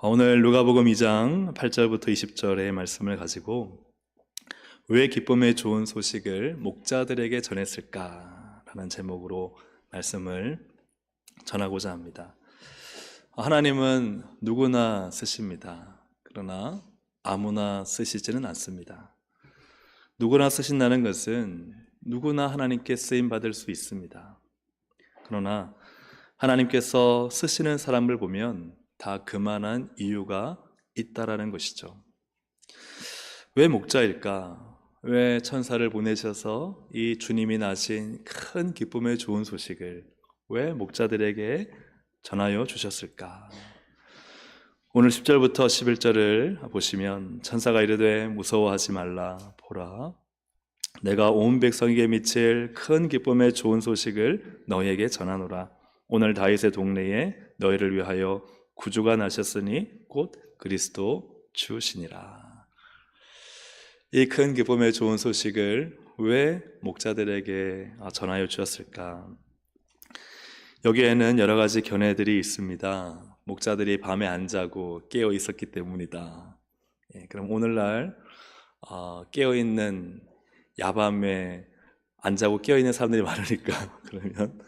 오늘 누가복음 2장 8절부터 20절의 말씀을 가지고 왜 기쁨의 좋은 소식을 목자들에게 전했을까라는 제목으로 말씀을 전하고자 합니다. 하나님은 누구나 쓰십니다. 그러나 아무나 쓰시지는 않습니다. 누구나 쓰신다는 것은 누구나 하나님께 쓰임받을 수 있습니다. 그러나 하나님께서 쓰시는 사람을 보면 다 그만한 이유가 있다라는 것이죠. 왜 목자일까? 왜 천사를 보내셔서 이 주님이 나신 큰 기쁨의 좋은 소식을 왜 목자들에게 전하여 주셨을까? 오늘 10절부터 11절을 보시면 천사가 이르되 무서워하지 말라. 보라, 내가 온 백성에게 미칠 큰 기쁨의 좋은 소식을 너희에게 전하노라. 오늘 다윗의 동네에 너희를 위하여 구주가 나셨으니 곧 그리스도 주시니라. 이 큰 기쁨의 좋은 소식을 왜 목자들에게 전하여 주었을까? 여기에는 여러 가지 견해들이 있습니다. 목자들이 밤에 안 자고 깨어 있었기 때문이다. 그럼 오늘날 깨어있는 야밤에 안 자고 깨어있는 사람들이 많으니까 그러면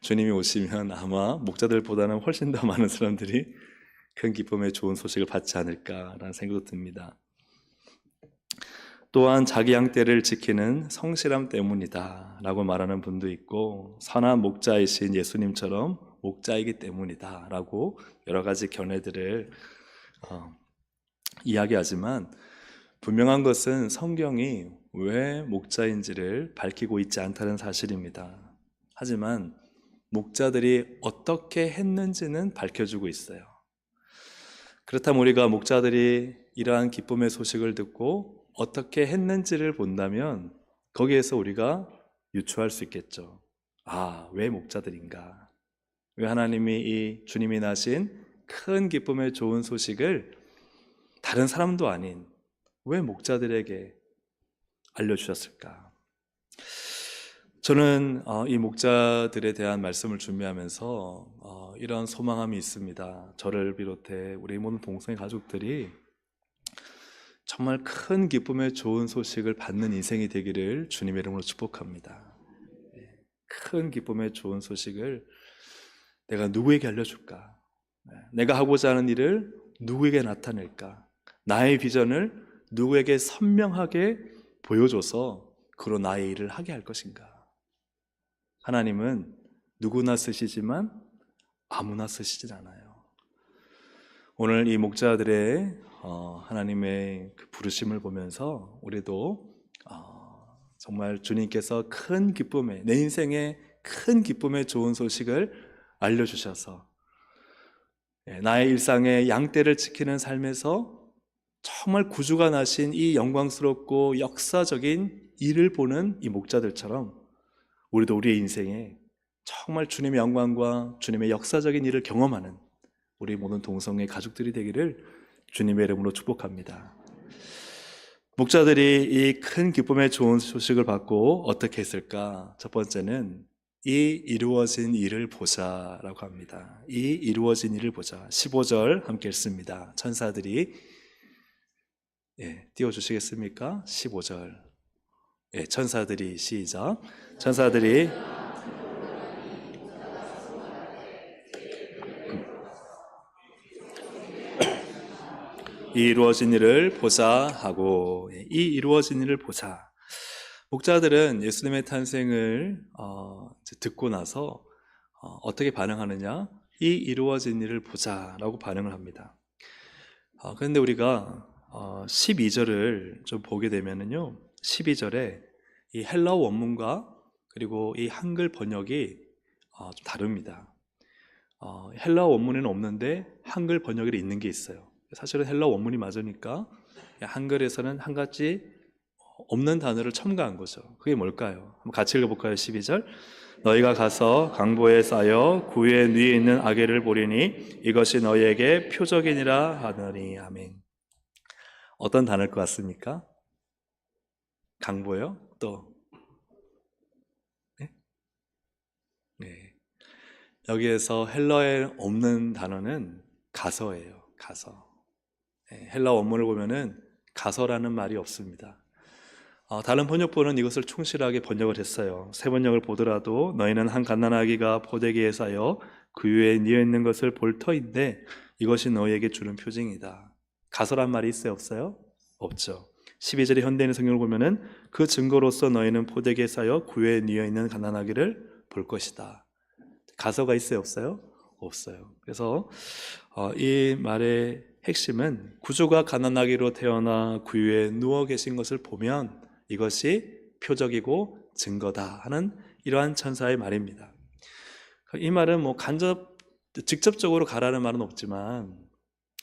주님이 오시면 아마 목자들보다는 훨씬 더 많은 사람들이 큰 기쁨의 좋은 소식을 받지 않을까라는 생각도 듭니다. 또한 자기 양떼를 지키는 성실함 때문이다 라고 말하는 분도 있고, 선한 목자이신 예수님처럼 목자이기 때문이다 라고 여러 가지 견해들을 이야기하지만, 분명한 것은 성경이 왜 목자인지를 밝히고 있지 않다는 사실입니다. 하지만 목자들이 어떻게 했는지는 밝혀주고 있어요. 그렇다면 우리가 목자들이 이러한 기쁨의 소식을 듣고 어떻게 했는지를 본다면 거기에서 우리가 유추할 수 있겠죠. 왜 목자들인가? 왜 하나님이 이 주님이 나신 큰 기쁨의 좋은 소식을 다른 사람도 아닌 왜 목자들에게 알려주셨을까? 저는 이 목자들에 대한 말씀을 준비하면서 이런 소망함이 있습니다. 저를 비롯해 우리 모든 동성애 가족들이 정말 큰 기쁨의 좋은 소식을 받는 인생이 되기를 주님의 이름으로 축복합니다. 큰 기쁨의 좋은 소식을 내가 누구에게 알려줄까? 내가 하고자 하는 일을 누구에게 나타낼까? 나의 비전을 누구에게 선명하게 보여줘서 그로 나의 일을 하게 할 것인가? 하나님은 누구나 쓰시지만 아무나 쓰시진 않아요. 오늘 이 목자들의 하나님의 그 부르심을 보면서 우리도 정말 주님께서 큰 기쁨의, 내 인생의 큰 기쁨의 좋은 소식을 알려주셔서 나의 일상의 양떼를 지키는 삶에서 정말 구주가 나신 이 영광스럽고 역사적인 일을 보는 이 목자들처럼 우리도 우리의 인생에 정말 주님의 영광과 주님의 역사적인 일을 경험하는 우리 모든 동성애 가족들이 되기를 주님의 이름으로 축복합니다. 목자들이 이 큰 기쁨의 좋은 소식을 받고 어떻게 했을까? 첫 번째는 이 이루어진 일을 보자라고 합니다. 이 이루어진 일을 보자. 15절 함께 읽습니다. 천사들이 띄워주시겠습니까? 15절. 천사들이 시작. 천사들이 이 이루어진 일을 보자 하고, 이 이루어진 일을 보자. 목자들은 예수님의 탄생을 듣고 나서 어떻게 반응하느냐? 이 이루어진 일을 보자라고 반응을 합니다. 그런데 우리가 12절을 좀 보게 되면은요, 12절에 이 헬라어 원문과 그리고 이 한글 번역이 좀 다릅니다. 헬라어 원문에는 없는데 한글 번역에 있는 게 있어요. 사실은 헬라어 원문이 맞으니까 한글에서는 한 가지 없는 단어를 첨가한 거죠. 그게 뭘까요? 한번 같이 읽어볼까요? 12절. 너희가 가서 강보에 쌓여 구유의 위에 있는 아기를 보리니 이것이 너희에게 표적이니라 하느니. 아멘. 어떤 단어일 것 같습니까? 강보요? 또 네. 여기에서 헬라어에 없는 단어는 가서예요. 가서. 헬라 원문을 보면은 가서라는 말이 없습니다. 다른 번역본은 이것을 충실하게 번역을 했어요. 새 번역을 보더라도 너희는 한 갓난아기가 포대기에 쌓여 그 위에 뉘어 있는 것을 볼 터인데 이것이 너희에게 주는 표징이다. 가서란 말이 있어요, 없어요? 없죠. 12절의 현대인 성경을 보면은 그 증거로서 너희는 포대기에 쌓여 그 위에 뉘어 있는 갓난아기를 볼 것이다. 가서가 있어요, 없어요? 없어요. 그래서 이 말의 핵심은 구주가 갓난아기로 태어나 그 위에 누워 계신 것을 보면 이것이 표적이고 증거다 하는 이러한 천사의 말입니다. 이 말은 직접적으로 가라는 말은 없지만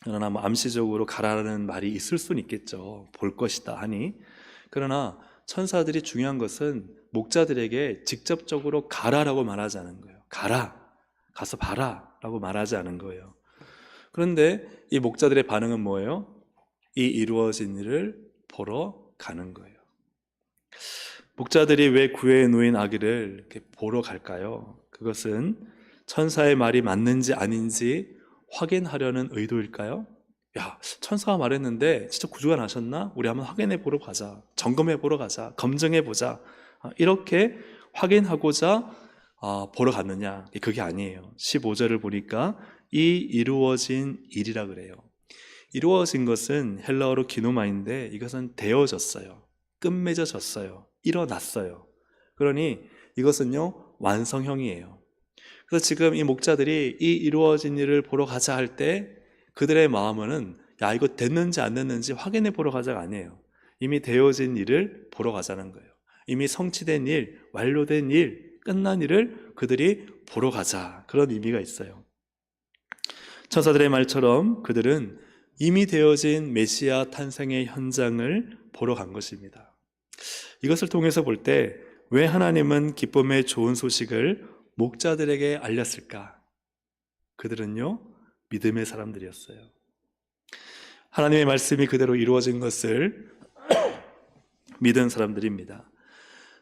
그러나 암시적으로 가라는 말이 있을 수는 있겠죠. 볼 것이다 하니. 그러나 천사들이 중요한 것은 목자들에게 직접적으로 가라라고 말하지 않은 거예요. 가서 봐라 라고 말하지 않은 거예요. 그런데 이 목자들의 반응은 뭐예요? 이 이루어진 일을 보러 가는 거예요. 목자들이 왜 구에 누인 아기를 이렇게 보러 갈까요? 그것은 천사의 말이 맞는지 아닌지 확인하려는 의도일까요? 야, 천사가 말했는데 진짜 구주가 나셨나? 우리 한번 확인해 보러 가자. 점검해 보러 가자. 검증해 보자. 이렇게 확인하고자 보러 갔느냐? 그게 아니에요. 15절을 보니까 이 이루어진 일이라 그래요. 이루어진 것은 헬라어로 기노마인데 이것은 되어졌어요. 끝맺어졌어요. 일어났어요. 그러니 이것은요 완성형이에요. 그래서 지금 이 목자들이 이 이루어진 일을 보러 가자 할 때 그들의 마음은 야 이거 됐는지 안 됐는지 확인해 보러 가자가 아니에요. 이미 되어진 일을 보러 가자는 거예요. 이미 성취된 일, 완료된 일, 끝난 일을 그들이 보러 가자 그런 의미가 있어요. 천사들의 말처럼 그들은 이미 되어진 메시아 탄생의 현장을 보러 간 것입니다. 이것을 통해서 볼 때 왜 하나님은 기쁨의 좋은 소식을 목자들에게 알렸을까? 그들은요 믿음의 사람들이었어요. 하나님의 말씀이 그대로 이루어진 것을 믿은 사람들입니다.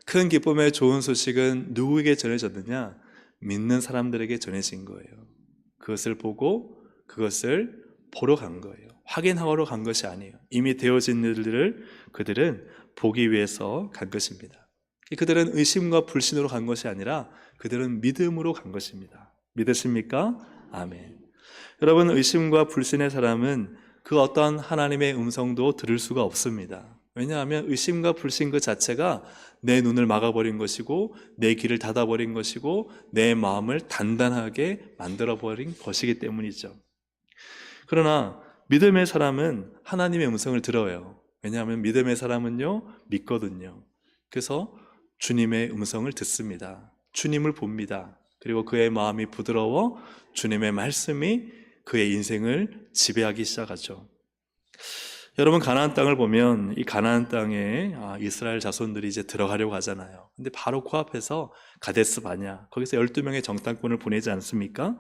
큰 기쁨의 좋은 소식은 누구에게 전해졌느냐? 믿는 사람들에게 전해진 거예요. 그것을 보고 그것을 보러 간 거예요. 확인하러 간 것이 아니에요. 이미 되어진 일들을 그들은 보기 위해서 간 것입니다. 그들은 의심과 불신으로 간 것이 아니라 그들은 믿음으로 간 것입니다. 믿으십니까? 아멘. 여러분, 의심과 불신의 사람은 그 어떤 하나님의 음성도 들을 수가 없습니다. 왜냐하면 의심과 불신 그 자체가 내 눈을 막아버린 것이고 내 귀를 닫아버린 것이고 내 마음을 단단하게 만들어버린 것이기 때문이죠. 그러나 믿음의 사람은 하나님의 음성을 들어요. 왜냐하면 믿음의 사람은요 믿거든요. 그래서 주님의 음성을 듣습니다. 주님을 봅니다. 그리고 그의 마음이 부드러워 주님의 말씀이 그의 인생을 지배하기 시작하죠. 여러분, 가나안 땅을 보면 이 가나안 땅에 이스라엘 자손들이 이제 들어가려고 하잖아요. 근데 바로 코앞에서 가데스 바냐, 거기서 12명의 정탐꾼을 보내지 않습니까?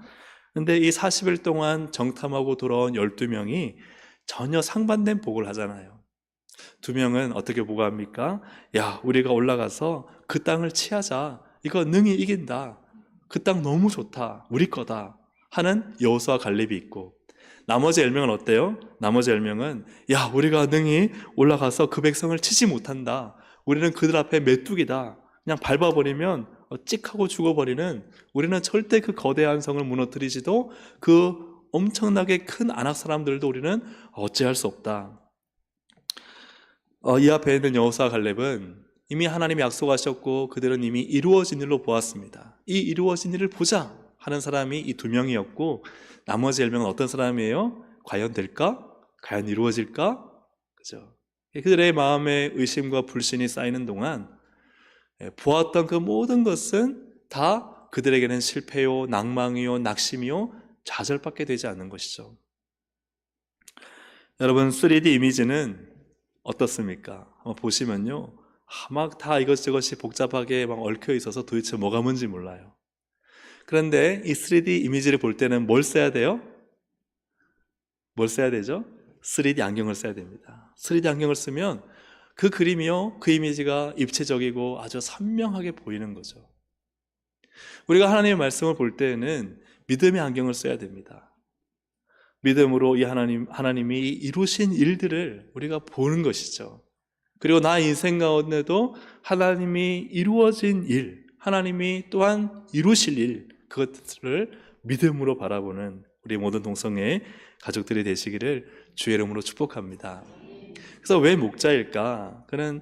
근데 이 40일 동안 정탐하고 돌아온 12명이 전혀 상반된 복을 하잖아요. 2명은 어떻게 보고합니까? 야, 우리가 올라가서 그 땅을 취하자. 이거 능히 이긴다. 그 땅 너무 좋다. 우리 거다. 하는 여호수아 갈렙이 있고, 나머지 10명은 어때요? 나머지 10명은 야, 우리가 능히 올라가서 그 백성을 치지 못한다. 우리는 그들 앞에 메뚜기다. 그냥 밟아버리면 찍하고 죽어버리는, 우리는 절대 그 거대한 성을 무너뜨리지도 그 엄청나게 큰 아낙 사람들도 우리는 어찌할 수 없다. 이 앞에 있는 여호수아 갈렙은 이미 하나님이 약속하셨고 그들은 이미 이루어진 일로 보았습니다. 이 이루어진 일을 보자 하는 사람이 이 2명이었고, 나머지 10명은 어떤 사람이에요? 과연 될까? 과연 이루어질까? 그죠? 그들의 마음에 의심과 불신이 쌓이는 동안 보았던 그 모든 것은 다 그들에게는 실패요, 낭망이요, 낙심이요, 좌절밖에 되지 않는 것이죠. 여러분, 3D 이미지는 어떻습니까? 한번 보시면요, 막 다 이것저것이 복잡하게 막 얽혀 있어서 도대체 뭐가 뭔지 몰라요. 그런데 이 3D 이미지를 볼 때는 뭘 써야 돼요? 뭘 써야 되죠? 3D 안경을 써야 됩니다. 3D 안경을 쓰면 그 그림이요, 그 이미지가 입체적이고 아주 선명하게 보이는 거죠. 우리가 하나님의 말씀을 볼 때는 믿음의 안경을 써야 됩니다. 믿음으로 이 하나님이 이루신 일들을 우리가 보는 것이죠. 그리고 나 인생 가운데도 하나님이 이루어진 일, 하나님이 또한 이루실 일, 그것들을 믿음으로 바라보는 우리 모든 동성애 가족들이 되시기를 주의 이름으로 축복합니다. 그래서 왜 목자일까? 그는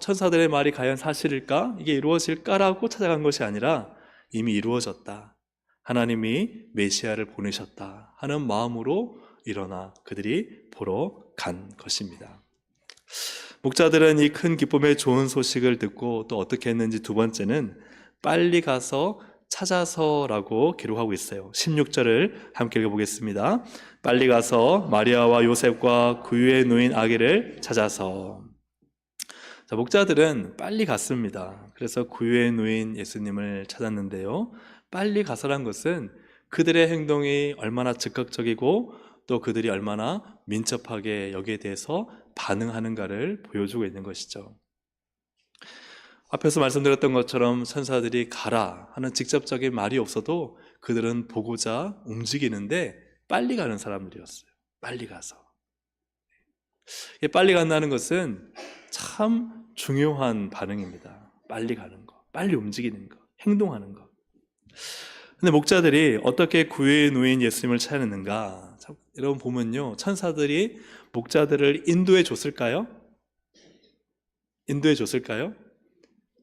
천사들의 말이 과연 사실일까? 이게 이루어질까라고 찾아간 것이 아니라 이미 이루어졌다. 하나님이 메시아를 보내셨다 하는 마음으로 일어나 그들이 보러 간 것입니다. 목자들은 이 큰 기쁨의 좋은 소식을 듣고 또 어떻게 했는지 두 번째는 빨리 가서 찾아서라고 기록하고 있어요. 16절을 함께 읽어보겠습니다. 빨리 가서 마리아와 요셉과 구유에 누인 아기를 찾아서. 자, 목자들은 빨리 갔습니다. 그래서 구유에 누인 예수님을 찾았는데요. 빨리 가서란 것은 그들의 행동이 얼마나 즉각적이고 또 그들이 얼마나 민첩하게 여기에 대해서 반응하는가를 보여주고 있는 것이죠. 앞에서 말씀드렸던 것처럼 천사들이 가라 하는 직접적인 말이 없어도 그들은 보고자 움직이는데 빨리 가는 사람들이었어요. 빨리 가서. 빨리 간다는 것은 참 중요한 반응입니다. 빨리 가는 거, 빨리 움직이는 거, 행동하는 거. 근데 목자들이 어떻게 구유에 누인 예수님을 찾았는가? 여러분 보면요, 천사들이 목자들을 인도해 줬을까요? 인도해 줬을까요?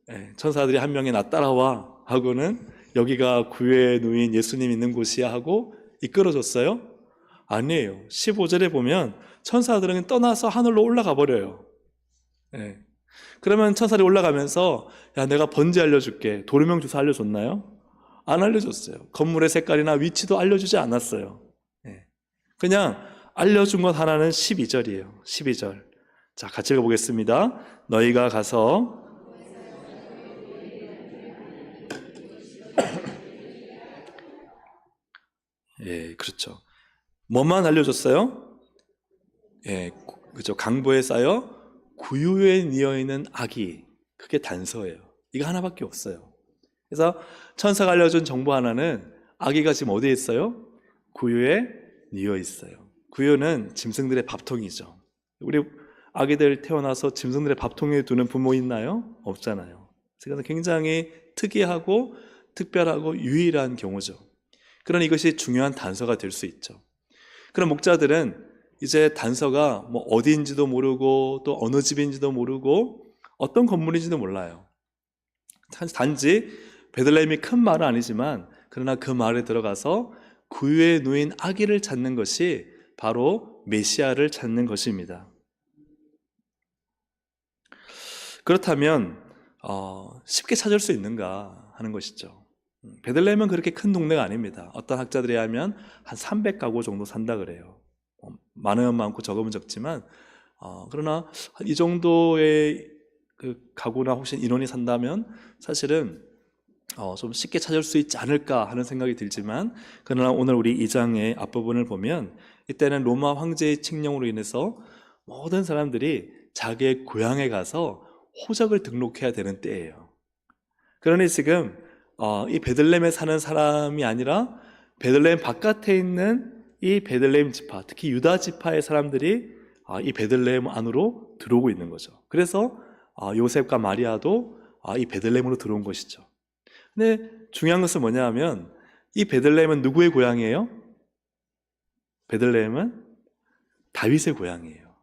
네, 천사들이 한 명이 나 따라와 하고는 여기가 구유에 누인 예수님 있는 곳이야 하고 이끌어줬어요? 아니에요. 15절에 보면 천사들은 떠나서 하늘로 올라가 버려요. 네. 그러면 천사들이 올라가면서 야, 내가 번지 알려줄게. 도루명 주소 알려줬나요? 안 알려줬어요. 건물의 색깔이나 위치도 알려주지 않았어요. 네. 그냥 알려준 것 하나는 12절이에요. 12절. 자, 같이 읽어보겠습니다. 너희가 가서 예, 그렇죠. 뭐만 알려줬어요? 예, 그렇죠. 강보에 쌓여 구유에 뉘어 있는 아기, 그게 단서예요. 이거 하나밖에 없어요. 그래서 천사가 알려준 정보 하나는 아기가 지금 어디에 있어요? 구유에 뉘어 있어요. 구유는 짐승들의 밥통이죠. 우리 아기들 태어나서 짐승들의 밥통에 두는 부모 있나요? 없잖아요. 그래서 굉장히 특이하고 특별하고 유일한 경우죠. 그러니 이것이 중요한 단서가 될 수 있죠. 그럼 목자들은 이제 단서가 뭐 어디인지도 모르고 또 어느 집인지도 모르고 어떤 건물인지도 몰라요. 단지 베들레헴이 큰 마을은 아니지만 그러나 그 마을에 들어가서 구유에 누인 아기를 찾는 것이 바로 메시아를 찾는 것입니다. 그렇다면 쉽게 찾을 수 있는가 하는 것이죠. 베들레헴은 그렇게 큰 동네가 아닙니다. 어떤 학자들에 의하면 한 300가구 정도 산다 그래요. 많으면 많고 적으면 적지만 그러나 이 정도의 그 가구나 혹시 인원이 산다면 사실은 좀 쉽게 찾을 수 있지 않을까 하는 생각이 들지만 그러나 오늘 우리 2장의 앞부분을 보면 이때는 로마 황제의 칙령으로 인해서 모든 사람들이 자기의 고향에 가서 호적을 등록해야 되는 때예요. 그러니 지금 이 베들레헴에 사는 사람이 아니라 베들레헴 바깥에 있는 이 베들레헴 지파, 특히 유다 지파의 사람들이 이 베들레헴 안으로 들어오고 있는 거죠. 그래서 요셉과 마리아도 이 베들레헴으로 들어온 것이죠. 근데 중요한 것은 뭐냐 하면 이 베들레헴은 누구의 고향이에요? 베들레헴은 다윗의 고향이에요.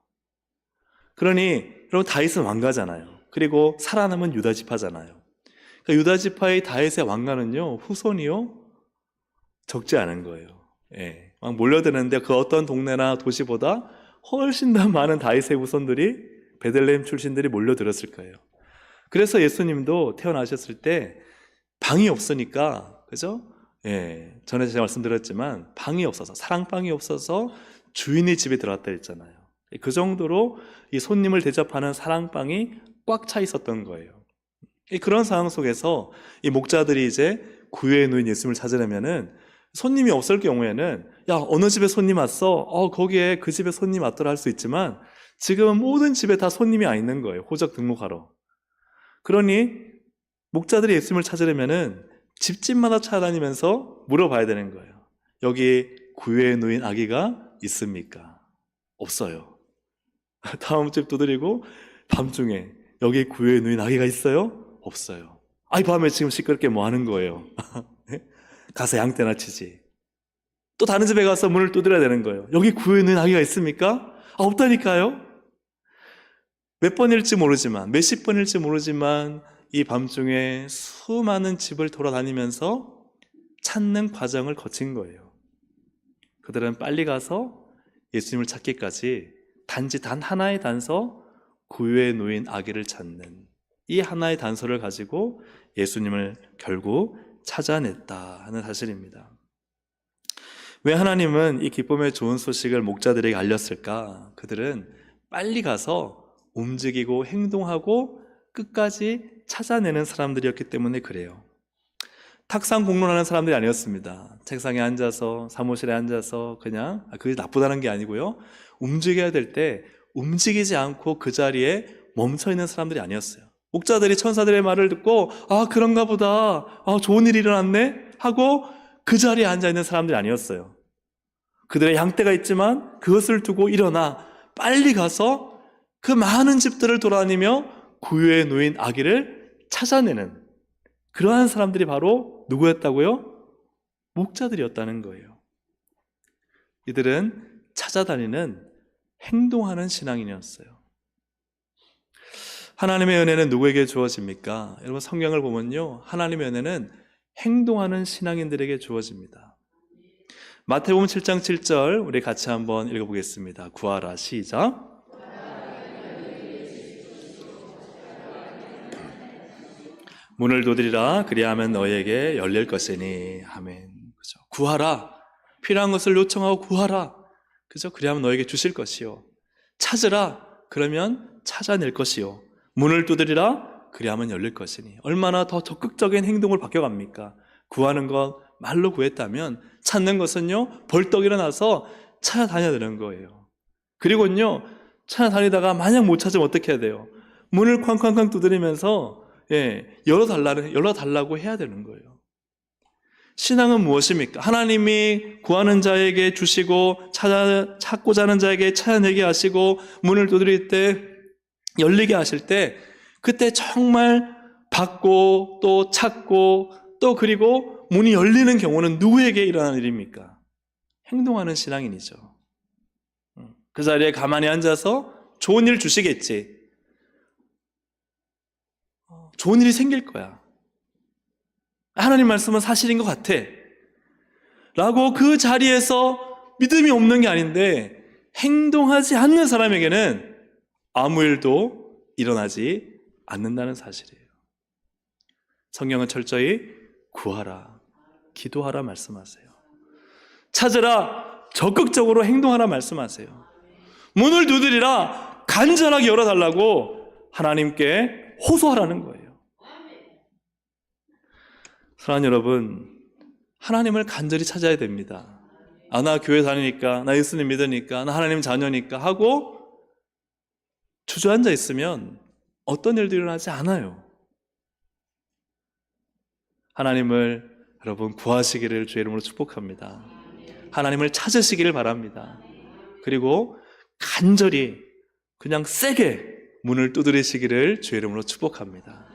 그러니 여러분 다윗은 왕가잖아요. 그리고 살아남은 유다 지파잖아요. 그러니까 유다 지파의 다윗의 왕가는요 후손이요 적지 않은 거예요. 예, 막 몰려드는데 그 어떤 동네나 도시보다 훨씬 더 많은 다윗의 후손들이 베들레헴 출신들이 몰려들었을 거예요. 그래서 예수님도 태어나셨을 때 방이 없으니까, 그죠? 예, 전에 제가 말씀드렸지만 방이 없어서, 사랑방이 없어서 주인의 집에 들어갔다 했잖아요. 그 정도로 이 손님을 대접하는 사랑방이 꽉 차 있었던 거예요. 그런 상황 속에서 이 목자들이 이제 구유에 누인 예수님을 찾으려면은 손님이 없을 경우에는 야, 어느 집에 손님 왔어? 거기에 그 집에 손님 왔더라 할 수 있지만 지금은 모든 집에 다 손님이 와 있는 거예요. 호적 등록하러. 그러니 목자들이 예수님을 찾으려면은 집집마다 찾아다니면서 물어봐야 되는 거예요. 여기 구유에 누인 아기가 있습니까? 없어요. 다음 집 두드리고 밤중에 여기 구유에 누인 아기가 있어요? 없어요. 아이 밤에 지금 시끄럽게 뭐 하는 거예요? 가서 양떼나 치지. 또 다른 집에 가서 문을 두드려야 되는 거예요. 여기 구유에 누인 아기가 있습니까? 없다니까요. 몇 번일지 모르지만, 몇십 번일지 모르지만 이 밤중에 수많은 집을 돌아다니면서 찾는 과정을 거친 거예요. 그들은 빨리 가서 예수님을 찾기까지 단지 단 하나의 단서, 구유에 놓인 아기를 찾는 이 하나의 단서를 가지고 예수님을 결국 찾아냈다 하는 사실입니다. 왜 하나님은 이 기쁨의 좋은 소식을 목자들에게 알렸을까? 그들은 빨리 가서 움직이고 행동하고 끝까지 찾아내는 사람들이었기 때문에 그래요. 탁상 공론하는 사람들이 아니었습니다. 책상에 앉아서, 사무실에 앉아서 그냥 그게 나쁘다는 게 아니고요, 움직여야 될 때 움직이지 않고 그 자리에 멈춰있는 사람들이 아니었어요. 목자들이 천사들의 말을 듣고 그런가 보다, 좋은 일이 일어났네 하고 그 자리에 앉아있는 사람들이 아니었어요. 그들의 양떼가 있지만 그것을 두고 일어나 빨리 가서 그 많은 집들을 돌아다니며 구유에 놓인 아기를 찾아내는 그러한 사람들이 바로 누구였다고요? 목자들이었다는 거예요. 이들은 찾아다니는 행동하는 신앙인이었어요. 하나님의 은혜는 누구에게 주어집니까? 여러분 성경을 보면요, 하나님의 은혜는 행동하는 신앙인들에게 주어집니다. 마태복음 7장 7절 우리 같이 한번 읽어보겠습니다. 구하라, 시작. 문을 두드리라, 그리하면 너에게 열릴 것이니. 아멘. 그죠? 구하라, 필요한 것을 요청하고 구하라. 그죠? 그리하면 너에게 주실 것이요. 찾으라, 그러면 찾아낼 것이요. 문을 두드리라, 그리하면 열릴 것이니. 얼마나 더 적극적인 행동을 바뀌어갑니까? 구하는 것 말로 구했다면 찾는 것은요, 벌떡 일어나서 찾아다녀야 되는 거예요. 그리고요, 찾아다니다가 만약 못 찾으면 어떻게 해야 돼요? 문을 쾅쾅쾅 두드리면서 열어달라고 해야 되는 거예요. 신앙은 무엇입니까? 하나님이 구하는 자에게 주시고 찾고자 하는 자에게 찾아내게 하시고 문을 두드릴 때 열리게 하실 때 그때 정말 받고 또 찾고 또 그리고 문이 열리는 경우는 누구에게 일어나는 일입니까? 행동하는 신앙인이죠. 그 자리에 가만히 앉아서 좋은 일 주시겠지, 좋은 일이 생길 거야, 하나님 말씀은 사실인 것 같아 라고 그 자리에서 믿음이 없는 게 아닌데 행동하지 않는 사람에게는 아무 일도 일어나지 않는다는 사실이에요. 성경은 철저히 구하라, 기도하라 말씀하세요. 찾으라, 적극적으로 행동하라 말씀하세요. 문을 두드리라, 간절하게 열어달라고 하나님께 호소하라는 거예요. 사랑하는 여러분, 하나님을 간절히 찾아야 됩니다. 나 교회 다니니까, 나 예수님 믿으니까, 나 하나님 자녀니까 하고 주저앉아 있으면 어떤 일도 일어나지 않아요. 하나님을 여러분 구하시기를 주의 이름으로 축복합니다. 하나님을 찾으시기를 바랍니다. 그리고 간절히 그냥 세게 문을 두드리시기를 주의 이름으로 축복합니다.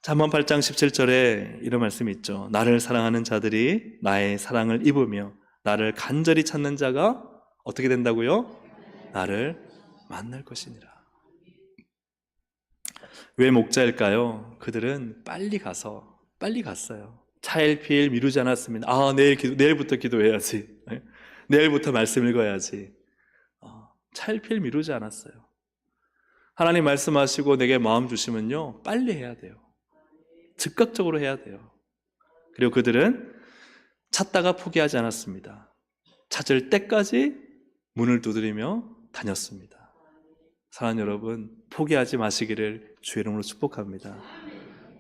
잠언 8장 17절에 이런 말씀이 있죠. 나를 사랑하는 자들이 나의 사랑을 입으며 나를 간절히 찾는 자가 어떻게 된다고요? 나를 만날 것이니라. 왜 목자일까요? 그들은 빨리 갔어요. 차일피일 미루지 않았습니다. 내일부터 기도해야지, 내일부터 말씀 읽어야지. 차일피일 미루지 않았어요. 하나님 말씀하시고 내게 마음 주시면요, 빨리 해야 돼요. 즉각적으로 해야 돼요. 그리고 그들은 찾다가 포기하지 않았습니다. 찾을 때까지 문을 두드리며 다녔습니다. 사랑하는 여러분, 포기하지 마시기를 주의 이름으로 축복합니다.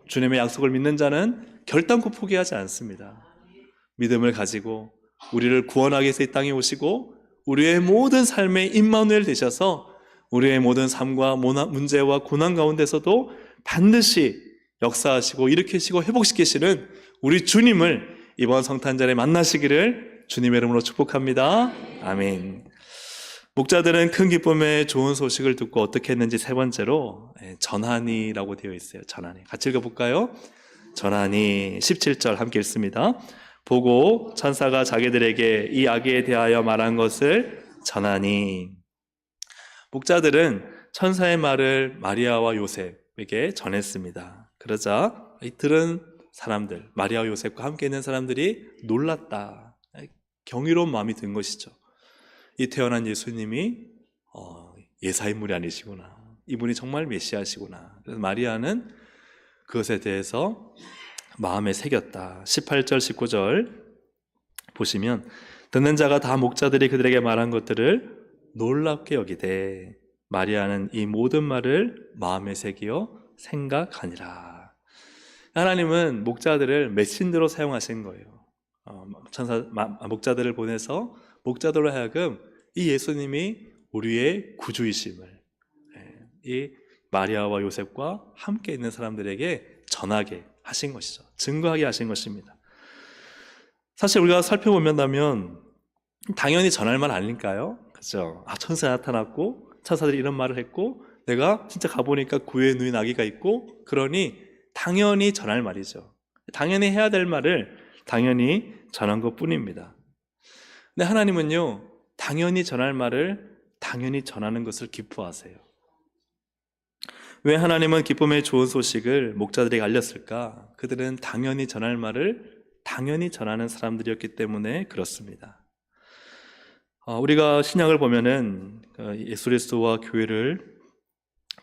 주님의 약속을 믿는 자는 결단코 포기하지 않습니다. 믿음을 가지고 우리를 구원하기 위해서 이 땅에 오시고 우리의 모든 삶의 임마누엘 되셔서 우리의 모든 삶과 문제와 고난 가운데서도 반드시 역사하시고 일으키시고 회복시키시는 우리 주님을 이번 성탄절에 만나시기를 주님의 이름으로 축복합니다. 아멘. 목자들은 큰 기쁨의 좋은 소식을 듣고 어떻게 했는지 세 번째로 전하니라고 되어 있어요. 전하니. 같이 읽어볼까요? 전하니 17절 함께 읽습니다. 보고 천사가 자기들에게 이 아기에 대하여 말한 것을 전하니. 목자들은 천사의 말을 마리아와 요셉에게 전했습니다. 그러자 들은 사람들, 마리아와 요셉과 함께 있는 사람들이 놀랐다. 경이로운 마음이 든 것이죠. 이 태어난 예수님이 예사인물이 아니시구나. 이분이 정말 메시아시구나. 그래서 마리아는 그것에 대해서 마음에 새겼다. 18절, 19절 보시면 듣는 자가 다 목자들이 그들에게 말한 것들을 놀랍게 여기되 마리아는 이 모든 말을 마음에 새기어 생각하니라. 하나님은 목자들을 메신저로 사용하신 거예요. 목자들을 보내서 목자들로 하여금 이 예수님이 우리의 구주이심을 이 마리아와 요셉과 함께 있는 사람들에게 전하게 하신 것이죠. 증거하게 하신 것입니다. 사실 우리가 살펴보면 당연히 전할 말 아닐까요? 그렇죠? 천사 나타났고 천사들이 이런 말을 했고 내가 진짜 가보니까 구유에 누인 아기가 있고 그러니 당연히 전할 말이죠. 당연히 해야 될 말을 당연히 전한 것뿐입니다. 근데 하나님은요, 당연히 전할 말을 당연히 전하는 것을 기뻐하세요. 왜 하나님은 기쁨의 좋은 소식을 목자들에게 알렸을까? 그들은 당연히 전할 말을 당연히 전하는 사람들이었기 때문에 그렇습니다. 우리가 신약을 보면은 예수 그리스도와 교회를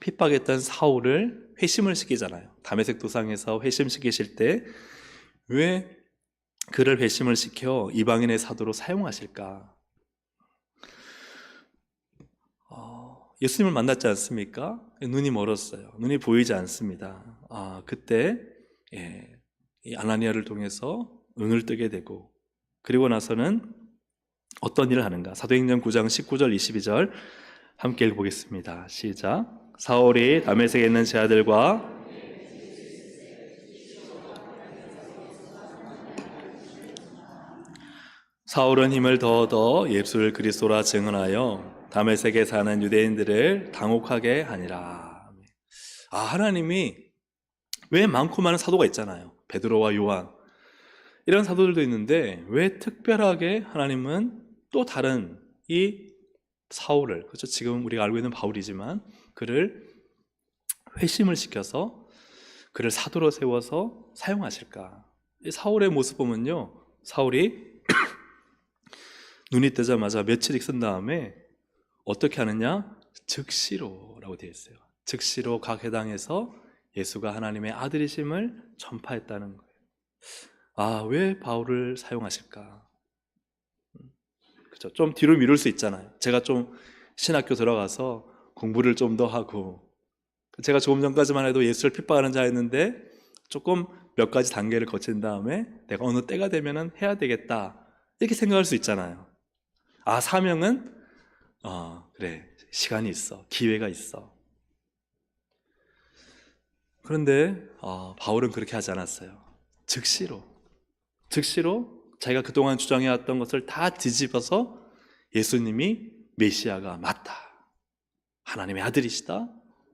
핍박했던 사울을 회심을 시키잖아요. 다메섹 도상에서 회심시키실 때 왜 그를 회심을 시켜 이방인의 사도로 사용하실까? 예수님을 만났지 않습니까? 눈이 멀었어요. 눈이 보이지 않습니다. 그때 이 아나니아를 통해서 눈을 뜨게 되고 그리고 나서는 어떤 일을 하는가? 사도행전 9장 19절 22절 함께 읽어보겠습니다. 시작. 사울이 다메섹에 있는 제 아들과 사울은 힘을 더 얻어 예수를 그리스도라 증언하여 다메섹에 사는 유대인들을 당혹하게 하니라. 하나님이 왜 많고 많은 사도가 있잖아요. 베드로와 요한 이런 사도들도 있는데 왜 특별하게 하나님은 또 다른 이 사울을, 그렇죠? 지금 우리가 알고 있는 바울이지만 그를 회심을 시켜서 그를 사도로 세워서 사용하실까? 이 사울의 모습 보면요, 사울이 눈이 뜨자마자 며칠 있은 다음에 어떻게 하느냐? 즉시로라고 되어 있어요. 즉시로 각 회당에서 예수가 하나님의 아들이심을 전파했다는 거예요. 왜 바울을 사용하실까? 그렇죠? 좀 뒤로 미룰 수 있잖아요. 제가 좀 신학교 들어가서 공부를 좀 더 하고, 제가 조금 전까지만 해도 예수를 핍박하는 자였는데 조금 몇 가지 단계를 거친 다음에 내가 어느 때가 되면은 해야 되겠다 이렇게 생각할 수 있잖아요. 사명은 그래, 시간이 있어, 기회가 있어. 그런데 바울은 그렇게 하지 않았어요. 즉시로 자기가 그동안 주장해왔던 것을 다 뒤집어서 예수님이 메시아가 맞다, 하나님의 아들이시다,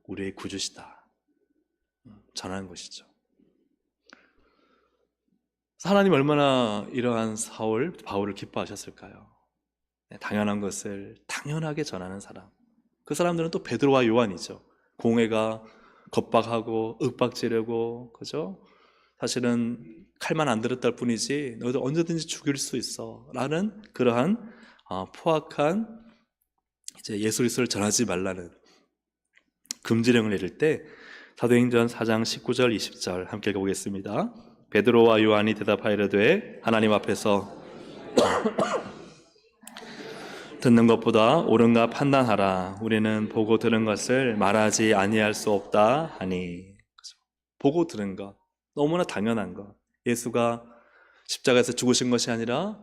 우리의 구주시다 전하는 것이죠. 하나님 얼마나 이러한 바울을 기뻐하셨을까요? 당연한 것을 당연하게 전하는 사람. 그 사람들은 또 베드로와 요한이죠. 공회가 겁박하고 윽박지르고, 그죠? 사실은 칼만 안 들었다 뿐이지 너희들 언제든지 죽일 수 있어 라는 그러한 포악한 예수 그리스도를 전하지 말라는 금지령을 내릴 때 사도행전 4장 19절 20절 함께 읽어보겠습니다. 베드로와 요한이 대답하이르되 하나님 앞에서 듣는 것보다 옳은가 판단하라. 우리는 보고 들은 것을 말하지 아니할 수 없다 하니. 보고 들은 것, 너무나 당연한 것. 예수가 십자가에서 죽으신 것이 아니라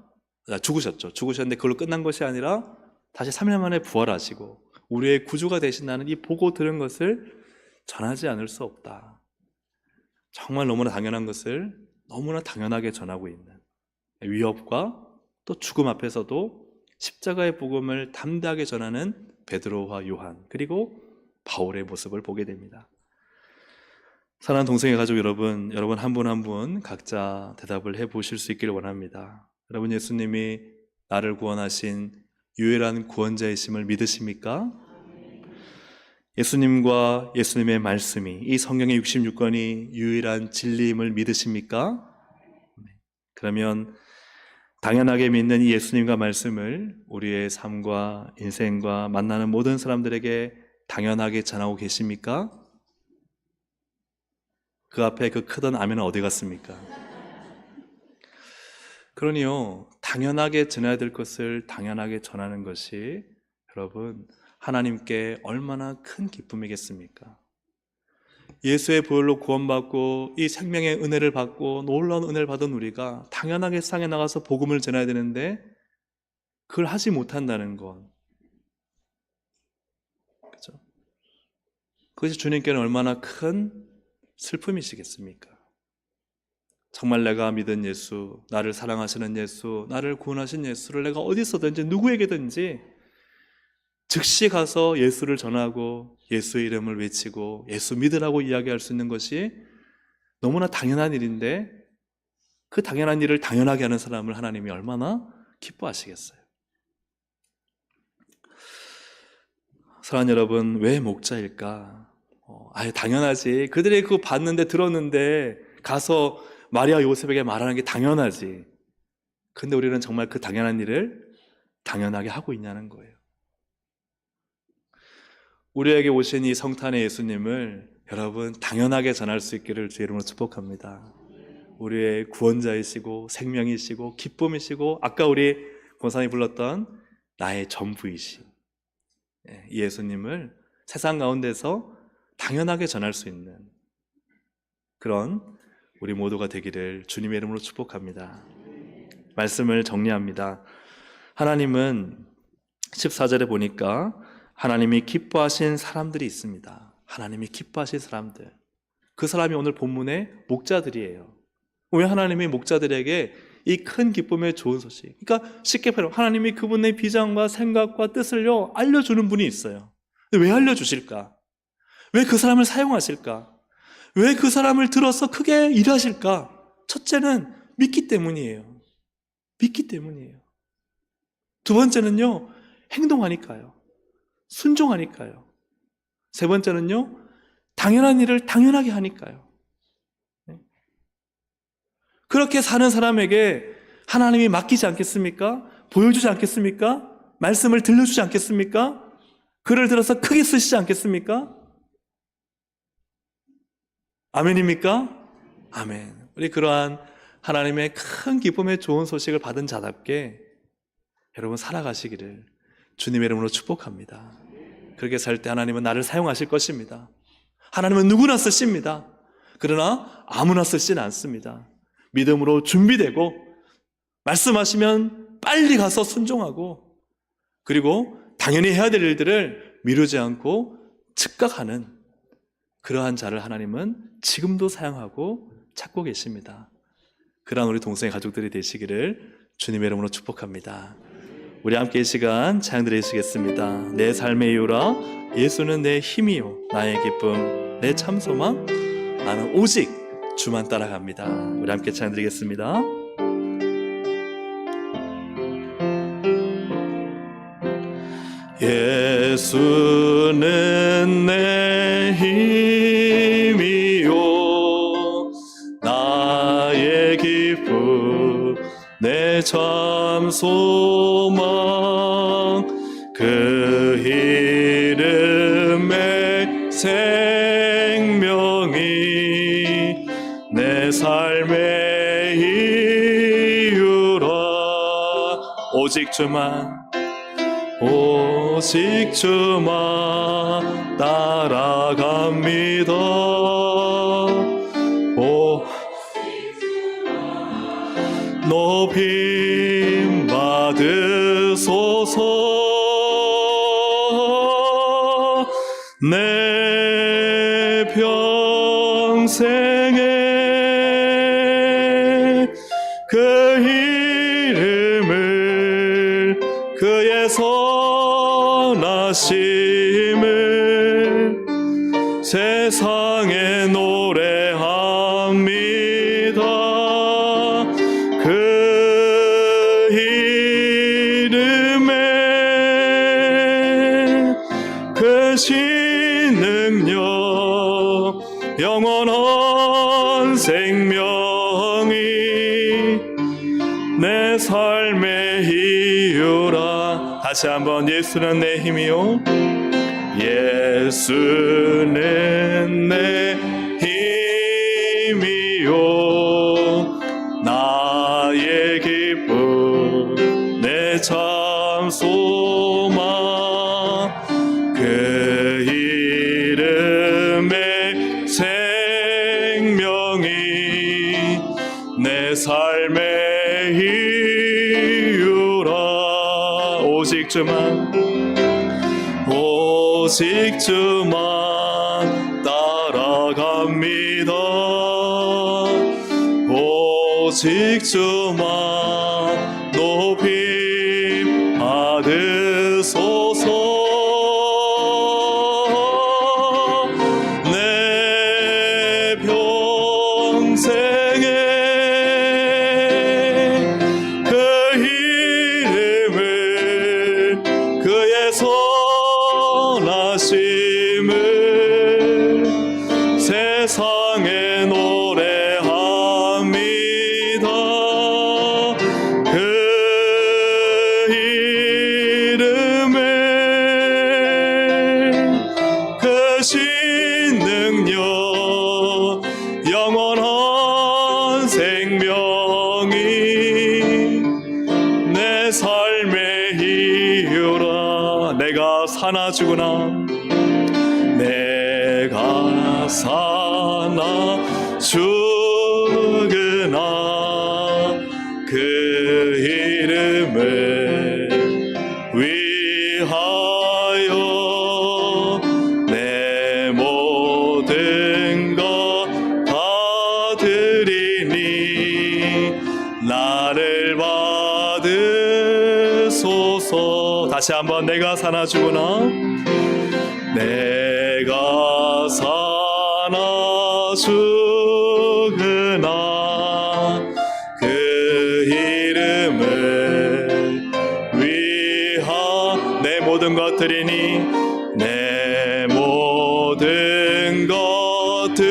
죽으셨죠. 죽으셨는데 그걸로 끝난 것이 아니라 다시 3일 만에 부활하시고 우리의 구주가 되신다는 이 보고 들은 것을 전하지 않을 수 없다. 정말 너무나 당연한 것을 너무나 당연하게 전하고 있는 위협과 또 죽음 앞에서도 십자가의 복음을 담대하게 전하는 베드로와 요한, 그리고 바울의 모습을 보게 됩니다. 사랑하는 동성애 가족 여러분, 여러분 한 분 한 분 각자 대답을 해보실 수 있기를 원합니다. 여러분, 예수님이 나를 구원하신 유일한 구원자이심을 믿으십니까? 예수님과 예수님의 말씀이, 이 성경의 66권이 유일한 진리임을 믿으십니까? 그러면 당연하게 믿는 이 예수님과 말씀을 우리의 삶과 인생과 만나는 모든 사람들에게 당연하게 전하고 계십니까? 그 앞에 그 크던 아멘은 어디 갔습니까? 그러니요, 당연하게 전해야 될 것을 당연하게 전하는 것이 여러분 하나님께 얼마나 큰 기쁨이겠습니까? 예수의 보혈로 구원받고 이 생명의 은혜를 받고 놀라운 은혜를 받은 우리가 당연하게 세상에 나가서 복음을 전해야 되는데 그걸 하지 못한다는 건, 그렇죠? 그것이 주님께는 얼마나 큰 슬픔이시겠습니까? 정말 내가 믿은 예수, 나를 사랑하시는 예수, 나를 구원하신 예수를 내가 어디서든지 누구에게든지 즉시 가서 예수를 전하고 예수의 이름을 외치고 예수 믿으라고 이야기할 수 있는 것이 너무나 당연한 일인데, 그 당연한 일을 당연하게 하는 사람을 하나님이 얼마나 기뻐하시겠어요. 사랑하는 여러분, 왜 목자일까? 당연하지. 그들이 그거 봤는데 들었는데 가서 마리아 요셉에게 말하는 게 당연하지. 근데 우리는 정말 그 당연한 일을 당연하게 하고 있냐는 거예요. 우리에게 오신 이 성탄의 예수님을 여러분 당연하게 전할 수 있기를 주의 이름으로 축복합니다. 우리의 구원자이시고 생명이시고 기쁨이시고, 아까 우리 권사님이 불렀던 나의 전부이신 이 예수님을 세상 가운데서 당연하게 전할 수 있는 그런 우리 모두가 되기를 주님의 이름으로 축복합니다. 말씀을 정리합니다. 하나님은 14절에 보니까 하나님이 기뻐하신 사람들이 있습니다. 하나님이 기뻐하신 사람들, 그 사람이 오늘 본문의 목자들이에요. 왜 하나님이 목자들에게 이 큰 기쁨의 좋은 소식, 그러니까 쉽게 말하면 하나님이 그분의 비전과 생각과 뜻을요 알려주는 분이 있어요. 왜 알려주실까? 왜 그 사람을 사용하실까? 왜 그 사람을 들어서 크게 일하실까? 첫째는 믿기 때문이에요. 믿기 때문이에요. 두 번째는요, 행동하니까요. 순종하니까요. 세 번째는요, 당연한 일을 당연하게 하니까요. 그렇게 사는 사람에게 하나님이 맡기지 않겠습니까? 보여주지 않겠습니까? 말씀을 들려주지 않겠습니까? 글을 들어서 크게 쓰시지 않겠습니까? 아멘입니까? 아멘. 우리 그러한 하나님의 큰 기쁨의 좋은 소식을 받은 자답게 여러분 살아가시기를 주님의 이름으로 축복합니다. 그렇게 살 때 하나님은 나를 사용하실 것입니다. 하나님은 누구나 쓰십니다. 그러나 아무나 쓰시는 않습니다. 믿음으로 준비되고 말씀하시면 빨리 가서 순종하고, 그리고 당연히 해야 될 일들을 미루지 않고 즉각 하는 그러한 자를 하나님은 지금도 사용하고 찾고 계십니다. 그러한 우리 동성애 가족들이 되시기를 주님의 이름으로 축복합니다. 우리 함께 이 시간 찬양 드리시겠습니다. 내 삶의 이유라 예수는 내 힘이요 나의 기쁨 내 참소망 나는 오직 주만 따라갑니다. 우리 함께 찬양 드리겠습니다. 예수는 내 힘이요 나의 기쁨 내 참 소망 그 이름의 생명이 내 삶의 이유라 오직 주만 따라갑니다. 높임 받으소서 내 평생에 그 이름을 선하심을 세상에 노래합니다. 그 이름에 크신 능력 영원한 생명이 내 삶의 이유라. 다시 한번 예수는 내 힘이요 예수는 내 힘이요 나의 기쁨 내 참 소망 그 이름의 생명이 내 삶의 이유라. 오직 주만 따라갑니다. 오직 주만 높이 받으소서. 내 평생에 그 이름을 그의 선하심을 세상에 노래합니다. 그 이름에 크신 능력 영원한 생명이 내 삶의 이유라. 내가 사나 죽으나 내가 사나 죽으나 그 이름을 위하여 내 모든 것 다 드리니 나를 받으소서. 다시 한번 내가 사나 죽으나 내가 사나 죽으나 그 이름을 위하 내 모든 것들이니 내 모든 것들이니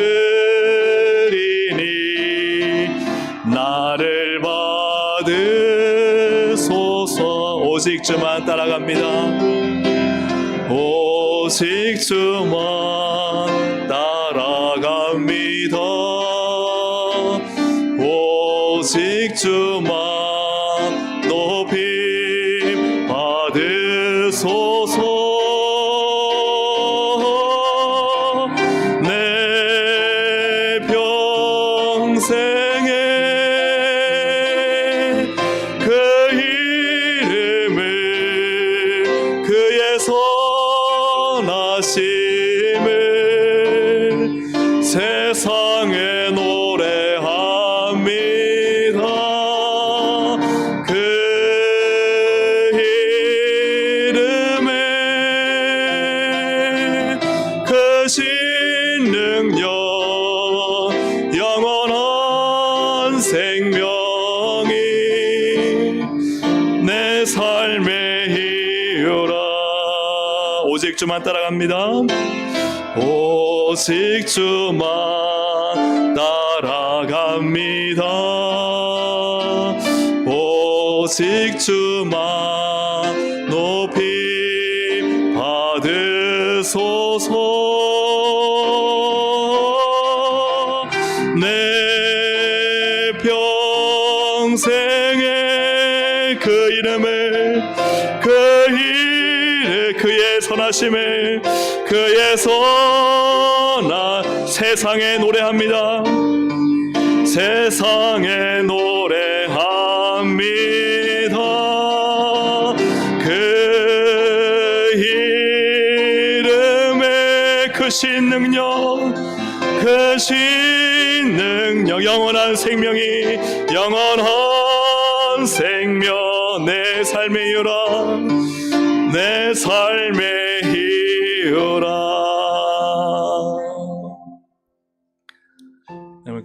나를 받으소서. 오직 주만 따라갑니다. 오직 주만 따라갑니다. 오직 주만 높이 받으소서. 내 평생에 그 이름을 그의 선하심을 세상에 노래합니다. 그 이름에 크신 능력 영원한 생명이 내 삶의 이유라. 오직 주만 따라갑니다. 오직 주만 따라갑니다. 오직 주만 높이 받으소서. 내 평생에 그 이름을 그의 선하심을 그의 세상에 노래합니다. 세상에 노래합니다. 그 이름의 크신 능력 영원한 생명이 영원한 생명 내 삶의 이유라. 내 삶의 이유라.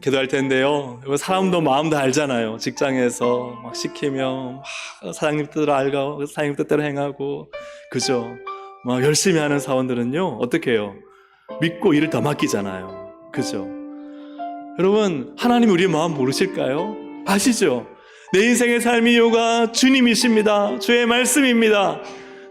기도할 텐데요, 사람도 마음도 알잖아요. 직장에서 막 시키면 막 사장님 뜻대로 알고 사장님 뜻대로 행하고, 그죠? 막 열심히 하는 사원들은요 어떻게 해요? 믿고 일을 더 맡기잖아요. 그죠? 여러분, 하나님이 우리의 마음 모르실까요? 아시죠? 내 인생의 삶의 이유가 주님이십니다. 주의 말씀입니다.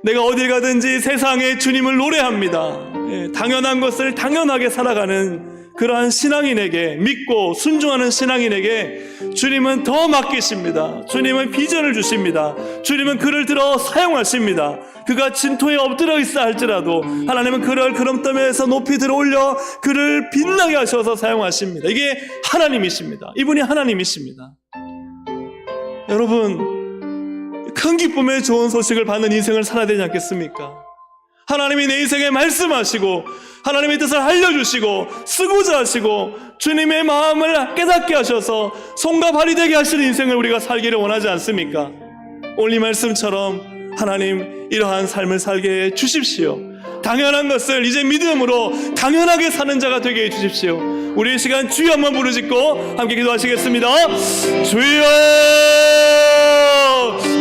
내가 어딜 가든지 세상에 주님을 노래합니다. 당연한 것을 당연하게 살아가는 그러한 신앙인에게, 믿고 순종하는 신앙인에게 주님은 더 맡기십니다. 주님은 비전을 주십니다. 주님은 그를 들어 사용하십니다. 그가 진토에 엎드려 있어 할지라도 하나님은 그를 구름더미에서 높이 들어 올려 그를 빛나게 하셔서 사용하십니다. 이게 하나님이십니다. 이분이 하나님이십니다. 여러분, 큰 기쁨의 좋은 소식을 받는 인생을 살아야 되지 않겠습니까? 하나님이 내 인생에 말씀하시고 하나님의 뜻을 알려주시고 쓰고자 하시고 주님의 마음을 깨닫게 하셔서 손과 발이 되게 하시는 인생을 우리가 살기를 원하지 않습니까? 오늘 이 말씀처럼 하나님 이러한 삶을 살게 해 주십시오. 당연한 것을 이제 믿음으로 당연하게 사는 자가 되게 해 주십시오. 우리 이 시간 주여 한번 부르짖고 함께 기도하시겠습니다. 주여!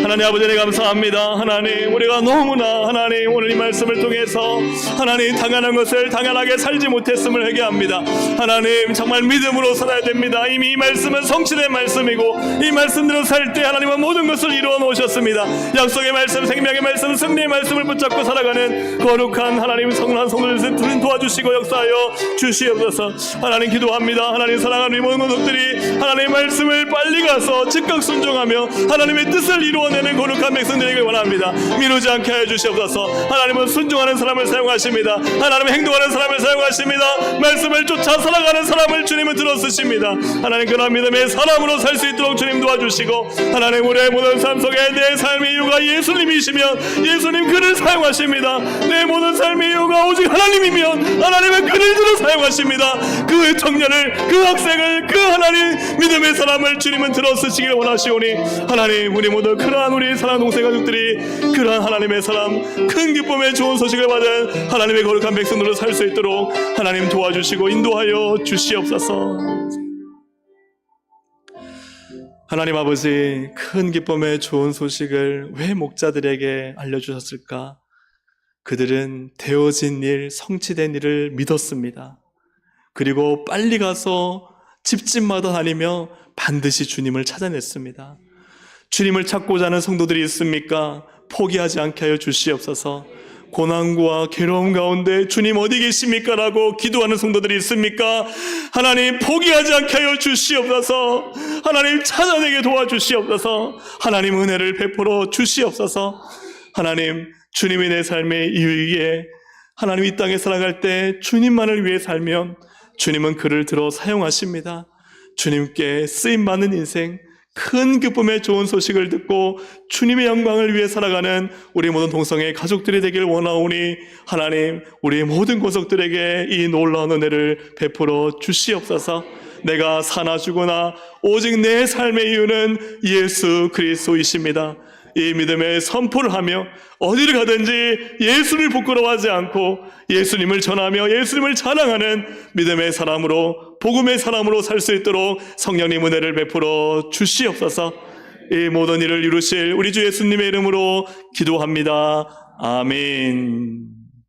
하나님 아버지, 네 감사합니다. 하나님, 우리가 너무나 하나님 오늘 이 말씀을 통해서 하나님 당연한 것을 당연하게 살지 못했음을 회개합니다. 하나님, 정말 믿음으로 살아야 됩니다. 이미 이 말씀은 성취된 말씀이고 이 말씀대로 살 때 하나님은 모든 것을 이루어 놓으셨습니다. 약속의 말씀, 생명의 말씀, 승리의 말씀을 붙잡고 살아가는 거룩한 하나님 성난 성도들 도와주시고 역사하여 주시옵소서. 하나님 기도합니다. 하나님 사랑하는 모든 것들이 하나님의 말씀을 빨리 가서 즉각 순종하며 하나님의 뜻을 이루어내는 거룩한 백성들에게 원합니다. 미루지 않게 해 주시옵소서. 하나님은 순종하는 사람을 사용하십니다. 하나님은 행동하는 사람을 사용하십니다. 말씀을 쫓아 살아가는 사람을 주님은 들어쓰십니다. 하나님, 그런 믿음의 사람으로 살 수 있도록 주님 도와주시고, 하나님 우리의 모든 삶 속에 내 삶의 이유가 예수님이시면 예수님 그를 사용하십니다. 내 모든 삶의 이유가 오직 하나님이면 하나님은 그를 들어 사용하십니다. 그 청년을, 그 학생을, 그 하나님 믿음의 사람을 주님은 들어쓰시길 원하시오니 하나님, 우리 모두 그러한 우리 사랑하는 동생 가족들이 그러한 하나님의 사람, 큰 기쁨의 좋은 소식을 받은 하나님의 거룩한 백성들로 살 수 있도록 하나님 도와주시고 인도하여 주시옵소서. 하나님 아버지, 큰 기쁨의 좋은 소식을 왜 목자들에게 알려주셨을까? 그들은 되어진 일, 성취된 일을 믿었습니다. 그리고 빨리 가서 집집마다 다니며 반드시 주님을 찾아냈습니다. 주님을 찾고자 하는 성도들이 있습니까? 포기하지 않게 하여 주시옵소서. 고난과 괴로움 가운데 주님 어디 계십니까? 라고 기도하는 성도들이 있습니까? 하나님 포기하지 않게 하여 주시옵소서. 하나님 찾아내게 도와주시옵소서. 하나님 은혜를 베풀어 주시옵소서. 하나님, 주님이 내 삶의 이유이기에 하나님 이 땅에 살아갈 때 주님만을 위해 살면 주님은 그를 들어 사용하십니다. 주님께 쓰임받는 인생, 큰 기쁨의 좋은 소식을 듣고 주님의 영광을 위해 살아가는 우리 모든 동성애 가족들이 되길 원하오니 하나님, 우리 모든 권속들에게 이 놀라운 은혜를 베풀어 주시옵소서. 내가 사나 죽으나 오직 내 삶의 이유는 예수 그리스도이십니다. 이 믿음의 선포를 하며 어디를 가든지 예수를 부끄러워하지 않고 예수님을 전하며 예수님을 자랑하는 믿음의 사람으로, 복음의 사람으로 살 수 있도록 성령님 은혜를 베풀어 주시옵소서. 이 모든 일을 이루실 우리 주 예수님의 이름으로 기도합니다. 아멘.